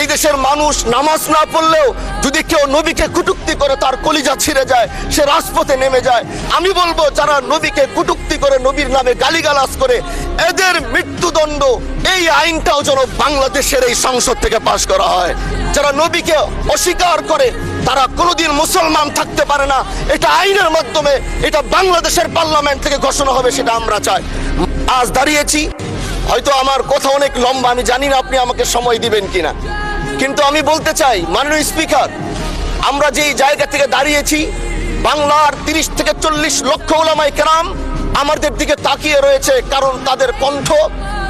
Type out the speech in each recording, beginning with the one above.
এই দেশের মানুষ নামাজ না পড়লেও যদি কেউ নবীকে কটূক্তি করে তার কলিজা ছিঁড়ে যায়, সে রাজপথে নেমে যায়। আমি বলবো যারা নবীকে কটূক্তি করে, নবীর নামে গালিগালাজ করে, এদের মৃত্যুদণ্ড এই আইনটাও যেন বাংলাদেশের এই সংসদ থেকে পাশ করা হয়। যারা নবীকে অস্বীকার করে তারা কোনোদিন মুসলমান থাকতে পারে না। এটা আইনের মাধ্যমে, এটা বাংলাদেশের পার্লামেন্ট থেকে ঘোষণা হবে, সেটা আমরা চাই। আজ দাঁড়িয়েছি, হয়তো আমার কথা অনেক লম্বা, আমি জানি না আপনি আমাকে সময় দিবেন কিনা, কিন্তু আমি বলতে চাই মাননীয় স্পিকার, আমরা যেই জায়গা থেকে দাঁড়িয়েছি, বাংলার 30 থেকে 40 লক্ষ উলামায়ে কেরাম আমাদের দিকে তাকিয়ে রয়েছে, কারণ তাদের কণ্ঠ,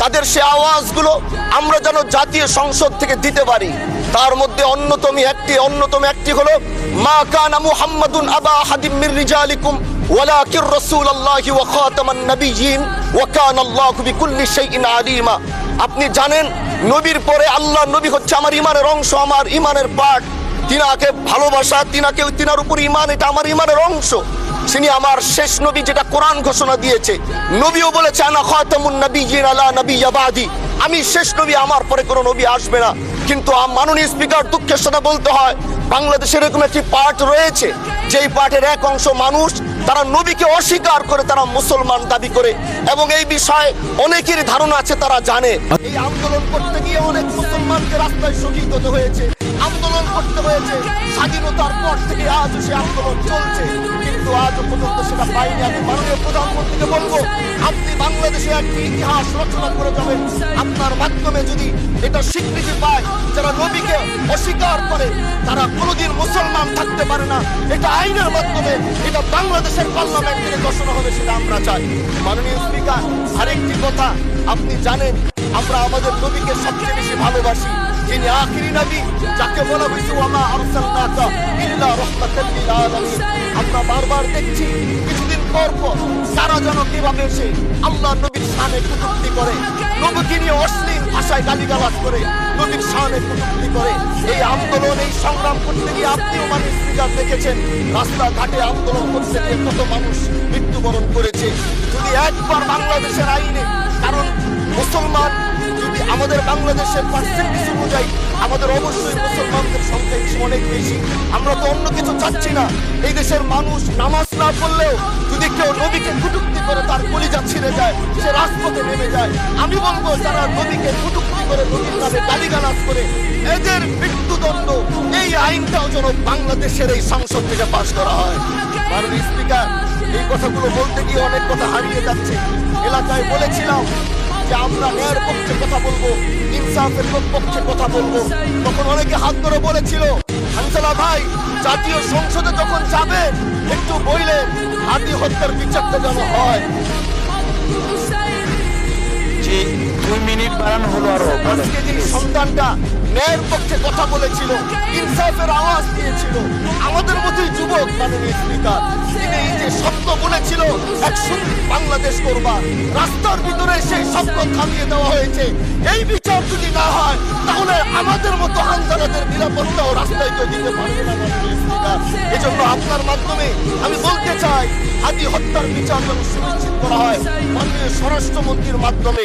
তাদের সে আওয়াজগুলো আমরা যেন জাতীয় সংসদ থেকে দিতে পারি। তার মধ্যে অন্যতম একটি হলো মা কানা মুহাম্মাদুন আবা আহাদিম মির রিজালিকুম ওয়ালাকির রাসূলুল্লাহি ওয়া খাতামান নাবিয়্যিন ওয়া কানা আল্লাহু বিকুল্লি শাইইন আলিমা। আপনি জানেন নবীর পরে আল্লাহ নবী হচ্ছে আমার ইমানের অংশ, আমার ইমানের পার্ট। তিনাকে ভালোবাসা, তিনার উপর ইমান, এটা আমার ইমানের অংশ। তিনি আমার শেষ নবী, যেটা কোরআন ঘোষণা দিয়েছে। নবীও বলেছে আনা খাতামুন নাবিয়্যিন আলা নাবিয়্যা বাদি, আমি শেষ নবী, আমার পরে কোনো নবী আসবে না। কিন্তু মাননীয় স্পিকার, দুঃখের সাথে বলতে হয় বাংলাদেশের এরকম একটি পার্ট রয়েছে, যেই পার্টের এক অংশ মানুষ তারা নবীকে অস্বীকার করে, তারা মুসলমান দাবি করে, এবং এই বিষয়ে অনেকেরই ধারণা আছে, তারা জানে। এই আন্দোলন করতে গিয়ে অনেক মুসলমানকে রাস্তায় শহীদ হতে হয়েছে, আন্দোলন করতে হয়েছে। স্বাধীনতার পর থেকে আজও সে আন্দোলন চলছে, কিন্তু আজও পর্যন্ত সেটা পাইনি। আমি মাননীয় প্রধানমন্ত্রীকে বলবো, আপনি বাংলাদেশে একটি ইতিহাস রচনা করে যাবেন। আপনার মাধ্যমে যদি এটা স্বীকৃতি পায়, যারা নবীকে অস্বীকার করে তারা কোনোদিন মুসলমান থাকতে পারে না, এটা আইনের মাধ্যমে, এটা বাংলাদেশের পার্লামেন্ট থেকে ঘোষণা হবে, সেটা আমরা চাই। মাননীয় স্পিকার, আরেকটি কথা, আপনি জানেন আমরা আমাদের নবীকে সবচেয়ে বেশি ভালোবাসি। যিনি আখিরি নবী, যাকে বলা হয়েছে ওয়ামা আরসালনাকা ইল্লা রাহমাতাল লিল আলামিন। আমরা বারবার দেখছি কিছুদিন পর তারা যেন কিভাবে এসে আল্লাহ নবীর শানে কটূক্তি করে, নবীকে নিয়ে অশ্লীল ভাষায় গালিগালাজ করে, নবীর শানে কটূক্তি করে। এই আন্দোলন, এই সংগ্রাম করতে গিয়ে আপনিও মানুষ স্পিকার দেখেছেন, রাস্তাঘাটে আন্দোলন করতে গিয়ে কত মানুষ মৃত্যুবরণ করেছে। যদি একবার বাংলাদেশের আইনে, কারণ মুসলমান যদি আমাদের বাংলাদেশের পার্সেন্টেজ অনুযায়ী আমাদের অবশ্যই মুসলমানদের সংখ্যা অনেক বেশি। আমরা তো অন্য কিছু চাচ্ছি না। এই দেশের মানুষ নামাজ না পড়লেও যদি কেউ নবীকে কটূক্তি করে তার কলিজা ছিঁড়ে যায়, সে রাজপথে নেমে যায়। আমি বলবো যারা নবীকে কটূক্তি করে, নবীর নামে গালিগালাজ করে, এদের মৃত্যুদণ্ড এই আইনটাও যেন বাংলাদেশের এই সংসদ থেকে পাশ করা হয়। মাননীয় স্পিকার, এই কথাগুলো বলতে গিয়ে অনেক কথা হারিয়ে যাচ্ছে। এলাকায় বলেছিলাম যে আমরা ন্যায়ের পক্ষে কথা বলবো, ইনসাফের পক্ষে কথা বলবো, তখন অনেকে হাত ধরে বলেছিল হানসালা ভাই, জাতীয় সংসদে যখন যাবে একটু বইলে হাতি হত্যার বিচারটা যেন হয়। জি, 2 মিনিট বাড়ানো হলো আরো। আজকে যে সন্তানটা ন্যায়ের পক্ষে কথা বলেছিল, ইনসাফের আওয়াজ দিয়েছিল, আমাদের মতোই যুবক, মাননীয় স্পিকার, তিনি এই যে স্বপ্ন বলেছিল এক সুন্দর বাংলাদেশ করবা, রাস্তার ভিতরে সেই স্বপ্ন থামিয়ে দেওয়া হয়েছে। এই বিচার যদি না হয় তাহলে আমাদের মতো হানজালাদের নিরাপত্তাও রাস্তায় কেউ দিতে পারবে না, মাননীয় স্পিকার। এজন্য আপনার মাধ্যমে আমি বলতে চাই, হাতি হত্যার বিচার যেন সুনিশ্চিত করা হয় মাননীয় স্বরাষ্ট্রমন্ত্রীর মাধ্যমে।